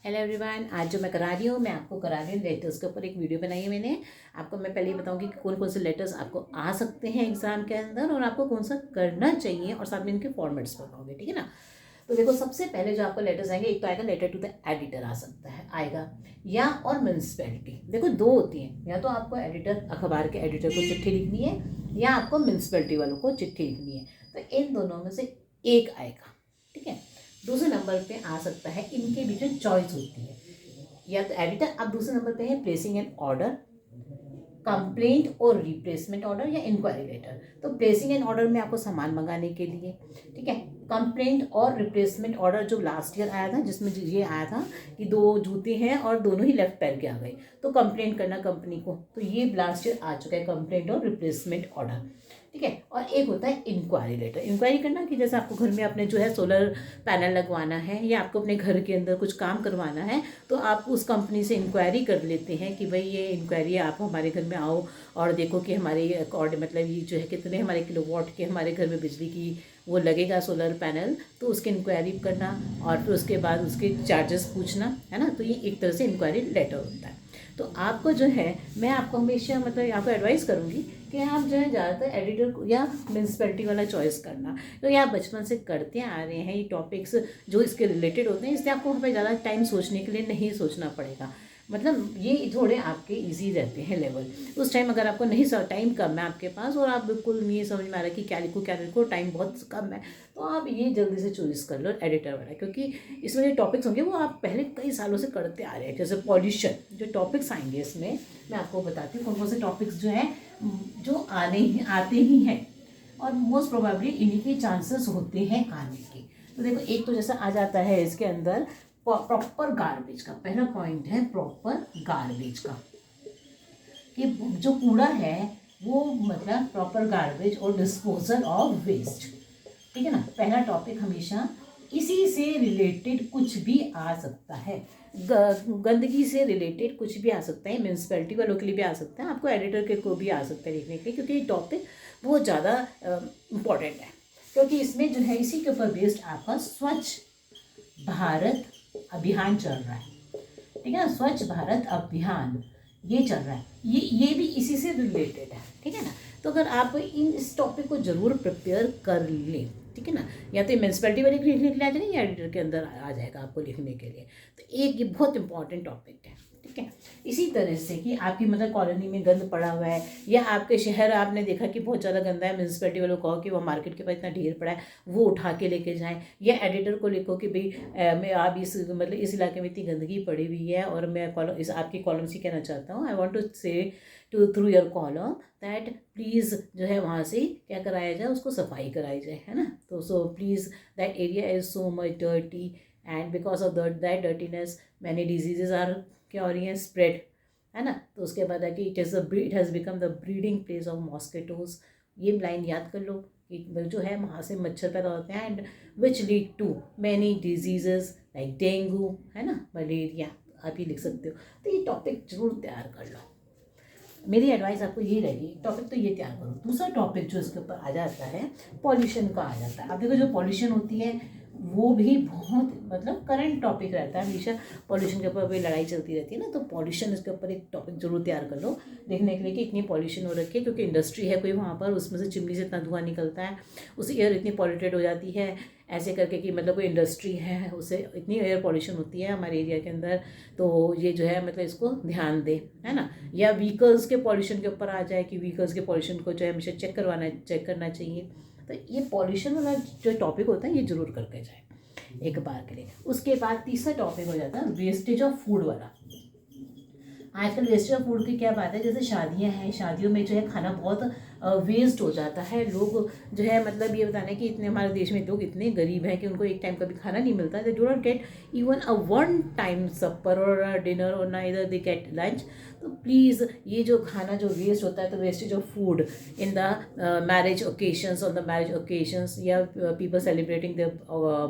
Hello everyone, आज जो मैं करा रही हूँ मैं आपको करा रही हूँ लेटर्स के ऊपर एक वीडियो बनाई है मैंने। आपको मैं पहले ही बताऊँगी कि कौन कौन से लेटर्स आपको आ सकते हैं एग्जाम के अंदर और आपको कौन सा करना चाहिए, और साथ में इनके फॉर्मेट्स बताऊँगी, ठीक है ना। तो देखो, सबसे पहले जो आपको लेटर्स आएंगे, एक तो आएगा लेटर टू द एडिटर आ सकता है, आएगा, या और म्यूनसिपैलिटी। देखो, दो होती हैं, या तो आपको एडिटर, अखबार के एडिटर को चिट्ठी लिखनी है, या आपको म्यूनसिपैलिटी वालों को चिट्ठी लिखनी है। तो इन दोनों में से एक आएगा, ठीक है। दूसरे नंबर पे आ सकता है, इनके बीच में चॉइस होती है, या तो एडिटर। अब दूसरे नंबर पे है प्लेसिंग एन ऑर्डर, कंप्लेंट और रिप्लेसमेंट ऑर्डर, या इंक्वायरी लेटर। तो प्लेसिंग एन ऑर्डर में आपको सामान मंगाने के लिए, ठीक है। कंप्लेंट और रिप्लेसमेंट ऑर्डर जो लास्ट ईयर आया था, जिसमें ये आया था कि 2 जूते हैं और दोनों ही लेफ्ट पैर के आ गए, तो कंप्लेंट करना कंपनी को। तो ये लास्ट ईयर आ चुका है, कंप्लेंट और रिप्लेसमेंट ऑर्डर, ठीक है। और एक होता है इंक्वायरी लेटर। इंक्वायरी करना कि जैसे आपको घर में अपने जो है सोलर पैनल लगवाना है, या आपको अपने घर के अंदर कुछ काम करवाना है, तो आप उस कंपनी से इंक्वायरी कर लेते हैं कि भाई ये इंक्वायरी, आप हमारे घर में आओ और देखो कि हमारे अकॉर्ड मतलब ये जो है कितने हमारे किलोवाट के हमारे घर में बिजली की वो लगेगा सोलर पैनल, तो उसकी इंक्वायरी करना और फिर उसके बाद उसके चार्जेस पूछना, है ना। तो ये एक तरह से इंक्वायरी लेटर होता है। तो आपको जो है, मैं आपको हमेशा मतलब आपको एडवाइस करूँगी कि आप जो है ज़्यादातर एडिटर को या म्यूनसिपैलिटी वाला चॉइस करना, तो ये आप बचपन से करते आ रहे हैं। ये टॉपिक्स जो इसके रिलेटेड होते हैं, इसलिए आपको हमें ज़्यादा टाइम सोचने के लिए नहीं सोचना पड़ेगा। मतलब ये थोड़े आपके इजी रहते हैं लेवल। उस टाइम अगर आपको नहीं टाइम कम है आपके पास और आप बिल्कुल नहीं समझ में आ रहा कि क्या लिखो, टाइम बहुत कम है, तो आप ये जल्दी से चॉइस कर लो एडिटर वाला, क्योंकि इसमें जो टॉपिक्स होंगे वो आप पहले कई सालों से करते आ रहे हैं। जैसे पॉल्यूशन, जो टॉपिक्स आएंगे इसमें मैं आपको बताती हूँ कौन कौन से टॉपिक्स जो हैं, जो आते ही हैं, और मोस्ट प्रोबेबली इन्हीं के चांसेस होते हैं आने के। तो देखो, एक तो जैसा आ जाता है इसके अंदर प्रॉपर गार्बेज का। पहला पॉइंट है प्रॉपर गार्बेज का, कि जो कूड़ा है वो मतलब प्रॉपर गार्बेज और डिस्पोजल ऑफ वेस्ट, ठीक है ना। पहला टॉपिक हमेशा इसी से रिलेटेड कुछ भी आ सकता है। गंदगी से रिलेटेड कुछ भी आ सकता है, म्यूनसिपैलिटी वालों के लिए भी आ सकता है, आपको एडिटर के को भी आ सकता है लिखने के लिए, क्योंकि ये टॉपिक बहुत ज़्यादा इम्पॉर्टेंट है। क्योंकि इसमें जो है इसी के ऊपर बेस्ड आपका स्वच्छ भारत अभियान चल रहा है, ठीक है ना। स्वच्छ भारत अभियान ये चल रहा है, ये भी इसी से रिलेटेड है, ठीक है ना। तो अगर आप इस टॉपिक को जरूर प्रिपेयर कर लें, ठीक है ना। या तो म्यूनसिपैलिटी वाले लिखने के लिए आ जाएगा, या एडिटर के अंदर आ जाएगा आपको लिखने के लिए। तो एक ये बहुत इंपॉर्टेंट टॉपिक है, ठीक है। इसी तरह से कि आपकी मतलब कॉलोनी में गंद पड़ा हुआ है, या आपके शहर आपने देखा कि बहुत ज़्यादा गंदा है, म्यूनसिपैलिटी वालों को कहो कि वो मार्केट के पास इतना ढेर पड़ा है, वो उठा के लेके जाएं। या एडिटर को लिखो कि भाई मैं आप इस मतलब इस इलाके में इतनी गंदगी पड़ी हुई है, और मैं कॉलम इस आपकी कॉलम से कहना चाहता हूँ, I want to say to through your column that please जो है वहाँ से क्या कराया जाए, उसको सफाई कराई जाए, है ना। तो so please that area is so much dirty, and because of that dirtiness many diseases are क्या हो रही हैं, स्प्रेड, है ना। तो उसके बाद है कि it has become the breeding place of mosquitoes. ये लाइन याद कर लो कि जो है वहाँ से मच्छर पैदा होते हैं, and which lead to many diseases like dengue, है ना, मलेरिया, आप ही लिख सकते हो। तो ये टॉपिक जरूर तैयार कर लो। मेरी एडवाइस आपको ये रहेगी, टॉपिक तो ये तैयार करो। दूसरा टॉपिक जो इसके ऊपर आ जाता है, पॉल्यूशन का आ जाता है। अब देखो, जो पॉल्यूशन होती है वो भी बहुत मतलब करंट टॉपिक रहता है हमेशा। पॉल्यूशन के ऊपर भी लड़ाई चलती रहती है ना, तो पॉल्यूशन इसके ऊपर एक टॉपिक जरूर तैयार कर लो देखने के लिए कि इतनी पॉल्यूशन हो रखी है, क्योंकि इंडस्ट्री है कोई वहाँ पर, उसमें से चिमनी से इतना धुआं निकलता है, उस एयर इतनी पॉल्यूटेड हो जाती है, ऐसे करके कि मतलब कोई इंडस्ट्री है उससे इतनी एयर पॉल्यूशन होती है हमारे एरिया के अंदर। तो ये जो है मतलब इसको ध्यान दे, है ना। या व्हीकल्स के पॉल्यूशन के ऊपर आ जाए कि व्हीकल्स के पॉल्यूशन को जो है हमेशा चेक करना चाहिए। तो ये पॉल्यूशन वाला जो टॉपिक होता है ये जरूर करके जाए एक बार के लिए। उसके बाद तीसरा टॉपिक हो जाता है वेस्टेज ऑफ फूड वाला। आजकल वेस्टेज ऑफ फूड की क्या बात है, जैसे शादियां हैं, शादियों में जो है खाना बहुत वेस्ट हो जाता है। लोग जो है मतलब ये बताना है कि इतने हमारे देश में लोग इतने गरीब हैं कि उनको एक टाइम का भी खाना नहीं मिलता, they do not get even a one time supper और डिनर, और ना इधर दे गेट लंच। तो प्लीज़ ये जो खाना जो वेस्ट होता है, तो wastage of food in the marriage occasions, on the marriage occasions, या people celebrating the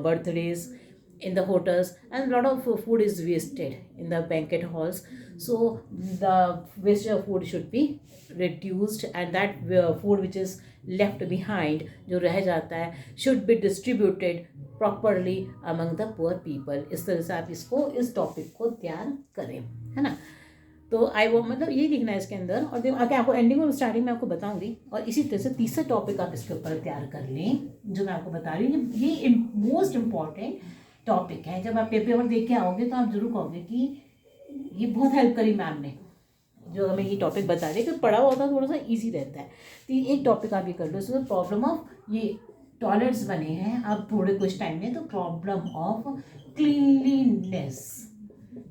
birthdays, in the hotels, and a lot of food is wasted in the banquet halls. So the wastage of food should be reduced, and that food which is left behind, जो रह जाता है, should be distributed properly among the poor people. इस तरह से आप इसको, इस टॉपिक को तैयार करें, है ना। तो आई वो मतलब ये लिखना है इसके अंदर, और आगे आपको एंडिंग और स्टार्टिंग में आपको बताऊंगी। और इसी तरह से तीसरा टॉपिक आप इसके ऊपर तैयार कर लें, जो मैं आपको बता रही हूँ। ये मोस्ट इम्पॉर्टेंट टॉपिक है। जब आप पेपर देख के आओगे तो आप जरूर कहोगे कि ये बहुत हेल्प करी मैम ने, जो हमें ये टॉपिक बता रहे, कि पढ़ा हुआ होता है थोड़ा सा ईजी रहता है। तो एक टॉपिक आप ये कर लो, इसमें प्रॉब्लम ऑफ, ये टॉयलेट्स बने हैं अब थोड़े कुछ टाइम में, तो problem of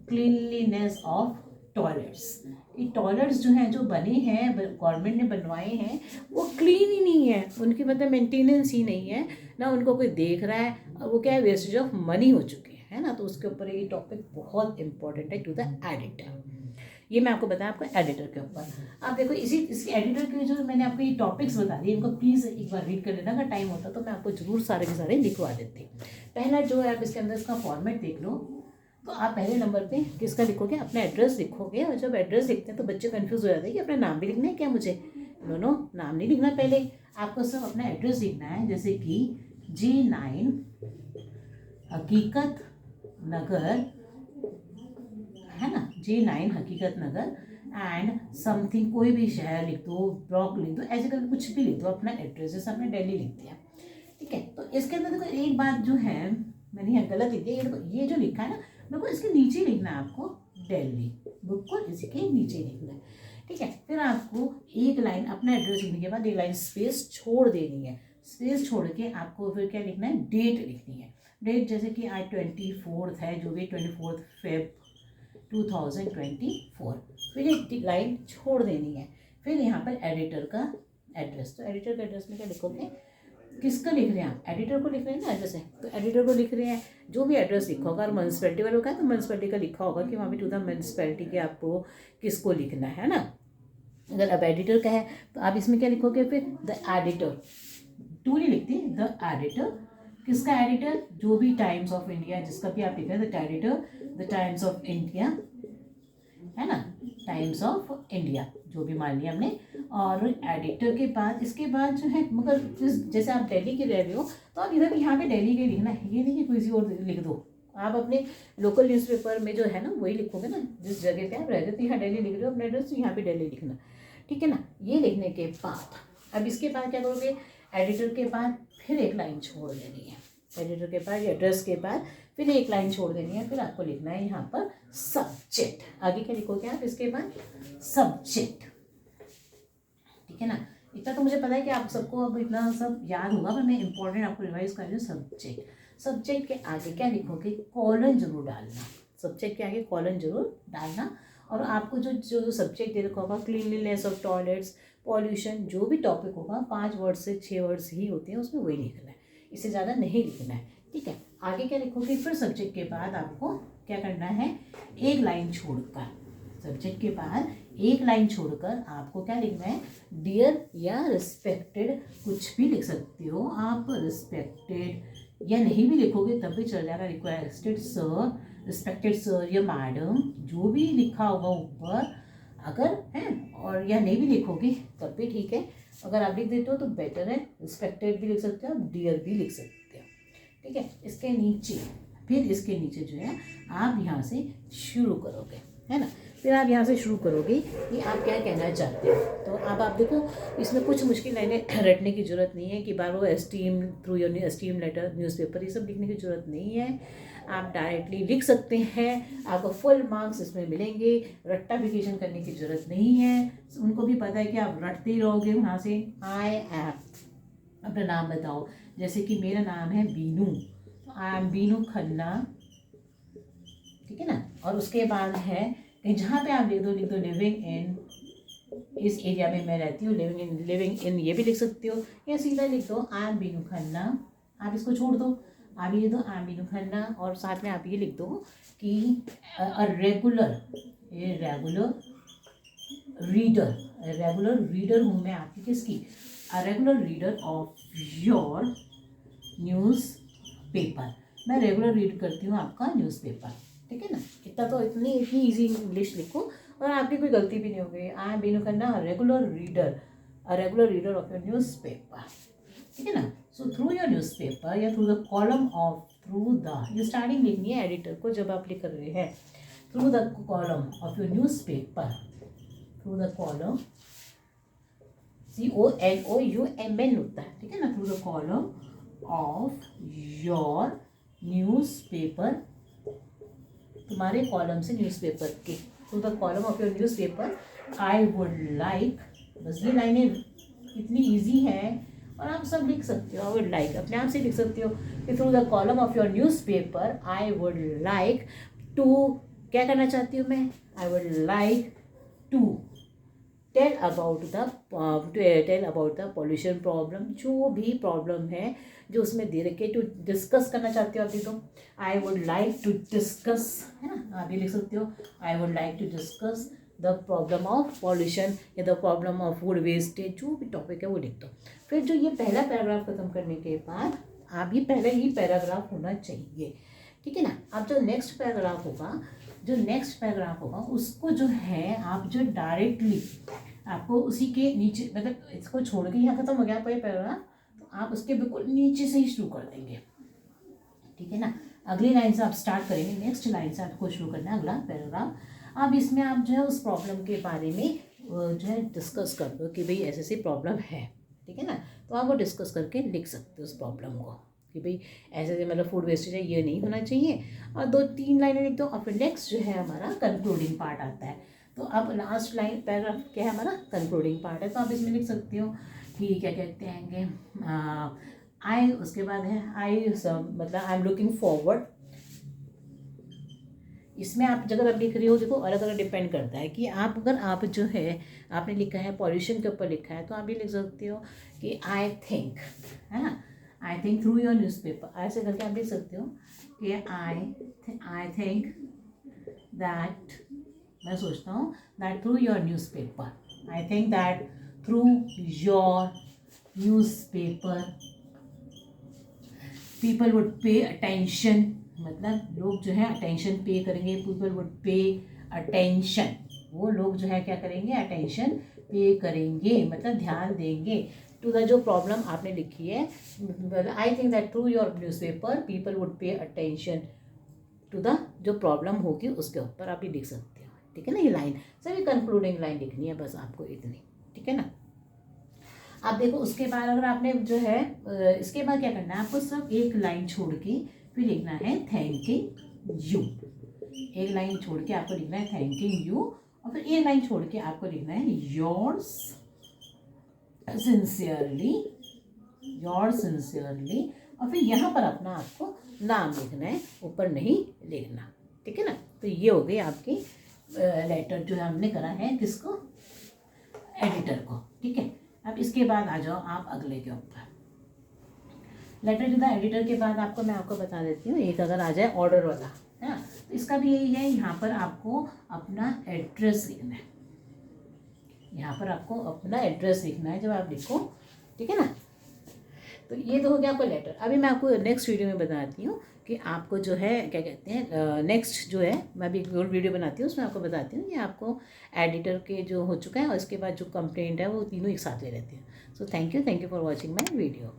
cleanliness of toilets. ये टॉयलेट्स जो हैं, जो बने हैं, गवर्नमेंट ने बनवाए हैं, वो क्लीन ही नहीं है, उनकी मतलब मेंटेनेंस ही नहीं है ना, उनको कोई देख रहा है, और वो क्या है, वेस्टेज ऑफ मनी हो चुके हैं ना। तो उसके ऊपर ये टॉपिक बहुत इंपॉर्टेंट है टू द एडिटर। ये मैं आपको बताया, आपको एडिटर के ऊपर। आप देखो इसी एडिटर के जो मैंने आपको ये टॉपिक्स बता दिए, इनको प्लीज़ एक बार रीड कर लेना। अगर टाइम होता तो मैं आपको जरूर सारे के सारे लिखवा देती। पहला जो है, आप इसके अंदर इसका फॉर्मेट देख लो। तो आप पहले नंबर पे किसका लिखोगे, अपना एड्रेस लिखोगे। और जब एड्रेस लिखते हैं तो बच्चे कंफ्यूज हो जाते हैं कि अपना नाम भी लिखना है क्या मुझे। नो, नाम नहीं लिखना, पहले आपको सिर्फ अपना एड्रेस लिखना है। जैसे कि G9 हकीकत नगर, है ना, G9 हकीकत नगर एंड समथिंग, कोई भी शहर लिख दो, ब्लॉक लिख दो, ऐसे करके कुछ भी लिख दो अपना एड्रेस। जैसे आपने दिल्ली लिख दिया, ठीक है। तो इसके अंदर देखो एक बात जो है, मैंने यहाँ गलत लिख दिया। ये जो लिखा है ना, मेरे को इसके नीचे लिखना है आपको दिल्ली, बिल्कुल इसके नीचे लिखना है, ठीक है। फिर आपको एक लाइन अपना एड्रेस लिखने के बाद एक लाइन स्पेस छोड़ देनी है। स्पेस छोड़ के आपको फिर क्या लिखना है, डेट लिखनी है। डेट जैसे कि आज 24 है, जो भी 24 Feb 2024, फिर एक लाइन छोड़ देनी है। फिर यहाँ पर एडिटर का एड्रेस, तो एडिटर के एड्रेस में क्या लिखोगे, किसका लिख रहे हैं आप, एडिटर को लिख रहे हैं ना एड्रेस है, तो एडिटर को लिख रहे हैं। जो भी एड्रेस लिखा होगा, और म्यूनसिपैलिटी वालों का है तो म्यूनसिपैलिटी का लिखा होगा कि वहाँ पे टू द म्यूनसिपैलिटी के आपको किसको लिखना है ना। अगर अब एडिटर का है तो आप इसमें क्या लिखोगे, फिर द एडिटर, टू नहीं लिखते, द एडिटर। किसका एडिटर, जो भी टाइम्स ऑफ इंडिया, जिसका भी आप लिख रहे हैं, the editor, the times of India, है ना, टाइम्स ऑफ इंडिया, जो भी मान लिया हमने। और एडिटर के बाद, इसके बाद जो है, मगर जैसे आप दिल्ली के रह रहे हो तो आप इधर यहाँ पे दिल्ली के लिखना है, ये नहीं कि किसी और लिख दो। आप अपने लोकल न्यूज़पेपर में जो है ना, वही लिखोगे ना, जिस जगह पे आप रह रहे हो। तो यहाँ दिल्ली लिख रहे हो अपना एड्रेस, तो यहाँ पे दिल्ली लिखना, ठीक है ना। ये लिखने के बाद अब इसके बाद क्या करोगे, एडिटर के बाद फिर एक लाइन छोड़ देनी है। एडिटर के बाद, एड्रेस के बाद फिर एक लाइन छोड़ देनी है। फिर आपको लिखना है यहाँ पर सब्जेक्ट। आगे क्या लिखोगे आप इसके बाद, सब्जेक्ट, ठीक है ना। इतना तो मुझे पता है कि आप सबको अब इतना सब याद होगा, पर मैं इंपॉर्टेंट आपको रिवाइज कर रही हूँ। सब्जेक्ट, सब्जेक्ट के आगे क्या लिखोगे, कॉलन जरूर डालना। सब्जेक्ट के आगे कॉलन जरूर डालना। और आपको जो सब्जेक्ट दे रखा होगा, क्लीनलीनेस ऑफ टॉयलेट्स, पॉल्यूशन, जो भी टॉपिक होगा, 5 वर्ड से 6 वर्ड्स ही होते हैं, उसमें वही लिखना है, इससे ज़्यादा नहीं लिखना है, ठीक है। आगे क्या लिखोगे, फिर सब्जेक्ट के बाद आपको क्या करना है, एक लाइन छोड़कर, सब्जेक्ट के बाद एक लाइन छोड़कर आपको क्या लिखना है, डियर या रिस्पेक्टेड, कुछ भी लिख सकते हो आप। रिस्पेक्टेड या नहीं भी लिखोगे तब भी चल जाएगा। रिक्वेस्टेड सर, रिस्पेक्टेड सर या मैडम, जो भी लिखा होगा ऊपर, अगर है, और या नहीं भी लिखोगे तब भी ठीक है। अगर आप लिख देते हो तो बेटर है, रिस्पेक्टेड भी लिख सकते हो, आप डियर भी लिख सकते हो, ठीक है। इसके नीचे, फिर इसके नीचे जो है आप यहाँ से शुरू करोगे, है ना। फिर आप यहाँ से शुरू करोगे कि आप क्या कहना चाहते हो। तो अब आप देखो, इसमें कुछ मुश्किल लाइनें रटने की ज़रूरत नहीं है कि बार वो esteem through your esteem letter, newspaper, ये सब लिखने की ज़रूरत नहीं है। आप डायरेक्टली लिख सकते हैं, आपको फुल मार्क्स इसमें मिलेंगे। रट्टाफिकेशन करने की ज़रूरत नहीं है, उनको भी पता है कि आप रटते ही रहोगे। वहाँ से आई एम, अपना नाम बताओ, जैसे कि मेरा नाम है बीनू, तो आई एम बीनू खन्ना, ठीक है ना। और उसके बाद है कहीं जहाँ पे आप लिख दो लिविंग इन, इस एरिया में मैं रहती हूँ, लिविंग इन ये भी लिख सकते हो, या सीधा लिख दो आई एम बीनू खन्ना। आप इसको छोड़ दो, आप ये दो आई एम बीनू खन्ना, और साथ में आप ये लिख दो कि रेगुलर रीडर हूँ मैं आपकी, किसकी, a regular reader of your news paper. मैं रेगुलर रीड करती हूँ आपका न्यूज़पेपर। ठीक है ना, इतना तो इतनी ईजी इंग्लिश लिखो और आपकी कोई गलती भी नहीं होगी। आई एम बीइंग करना regular reader of your newspaper. ठीक है ना, सो थ्रू योर न्यूज़पेपर या through the column of through the, ये स्टार्टिंग लिखनी है एडिटर को जब आप लिख रहे हैं। Through the column of your newspaper, through the column, COLOUMN होता है। ठीक है ना, through the column of your newspaper, तुम्हारे कॉलम से न्यूज़पेपर के, through the column of your newspaper I would like, बस ये लाइनें इतनी ईजी हैं और आप सब लिख सकते हो। आई वुड लाइक अपने आप से लिख सकते हो कि through the column of your newspaper I would like to, क्या करना चाहती हूँ मैं, I would like to tell about the pollution problem, जो भी प्रॉब्लम है जो उसमें दे रखे, टू डिस्कस करना चाहते हो अभी तो I would like to discuss, है ना, आप ये लिख सकते हो I would like to discuss the problem of pollution या the problem of food wastage, जो भी टॉपिक है वो लिख दो। फिर जो ये पहला पैराग्राफ खत्म करने के बाद आप ये पहले ही पैराग्राफ होना चाहिए। ठीक है ना, अब जो नेक्स्ट पैराग्राफ होगा उसको जो है आप जो डायरेक्टली आपको उसी के नीचे, मतलब इसको छोड़ के यहाँ खत्म हो गया पैराग्राफ, तो आप उसके बिल्कुल नीचे से ही शुरू कर देंगे। ठीक है ना, अगली लाइन से आप स्टार्ट करेंगे, नेक्स्ट लाइन से आपको शुरू करना है अगला पैराग्राफ। अब इसमें आप जो है उस प्रॉब्लम के बारे में जो है डिस्कस कर दो कि भाई ऐसे ऐसी प्रॉब्लम है। ठीक है ना, तो आप वो डिस्कस करके लिख सकते हो उस प्रॉब्लम को कि भाई ऐसे मतलब फूड वेस्टेज है, ये नहीं होना चाहिए, और 2-3 लाइनें लिख दो। और फिर नेक्स्ट जो है हमारा कंक्लूडिंग पार्ट आता है। तो अब लास्ट लाइन पैराग्राफ क्या है हमारा, कंक्लूडिंग पार्ट है, तो आप इसमें लिख सकते हो कि क्या कहते हैं आई, उसके बाद है आई, मतलब आई एम लुकिंग फॉरवर्ड। इसमें आप अगर आप लिख रही हो, देखो अलग अलग डिपेंड करता है कि आप अगर आप जो है आपने लिखा है पॉल्यूशन के ऊपर लिखा है तो आप ये लिख सकते हो कि आई थिंक, है ना, I think through your newspaper, ऐसे करके आप लिख सकते हो कि आई थिंक दैट, मैं सोचता हूँ that through your newspaper, I think that through your newspaper people would pay attention, मतलब लोग जो है अटेंशन पे करेंगे, पीपल वुड पे अटेंशन, वो लोग जो है क्या करेंगे, अटेंशन पे करेंगे, मतलब ध्यान देंगे टू द जो प्रॉब्लम आपने लिखी है। I think that through your newspaper people would pay attention to the जो प्रॉब्लम होगी उसके ऊपर आप ये लिख सकते हो। ठीक है ना, ये लाइन सभी कंक्लूडिंग लाइन लिखनी है बस आपको इतनी। ठीक है ना, आप देखो उसके बाद अगर आपने जो है इसके बाद क्या करना है, आपको सब एक लाइन छोड़ के फिर लिखना है थैंकिंग यू, एक लाइन छोड़ के आपको लिखना है थैंकिंग यू, और फिर एक लाइन छोड़ के आपको लिखना है योर्स सिंसियरली, और फिर यहाँ पर अपना आपको नाम लिखना है, ऊपर नहीं लिखना। ठीक है ना, तो ये हो गई आपकी लेटर जो हमने करा है किसको, एडिटर को। ठीक है, अब इसके बाद आ जाओ आप अगले के ऊपर। लेटर टू द एडिटर के बाद आपको मैं आपको बता देती हूँ, एक अगर आ जाए ऑर्डर वाला, है ना, तो इसका भी यही है, यहाँ पर आपको अपना एड्रेस लिखना है, यहाँ पर आपको अपना एड्रेस लिखना है जब आप लिखो। ठीक है ना, तो ये तो हो गया आपका लेटर। अभी मैं आपको नेक्स्ट वीडियो में बताती हूँ कि आपको जो है क्या कहते हैं, नेक्स्ट जो है मैं भी एक और वीडियो बनाती हूँ उसमें आपको बताती हूँ कि आपको एडिटर के जो हो चुका है और इसके बाद जो कंप्लेंट है वो तीनों एक साथ ले लेते हैं। So thank you for watching my video.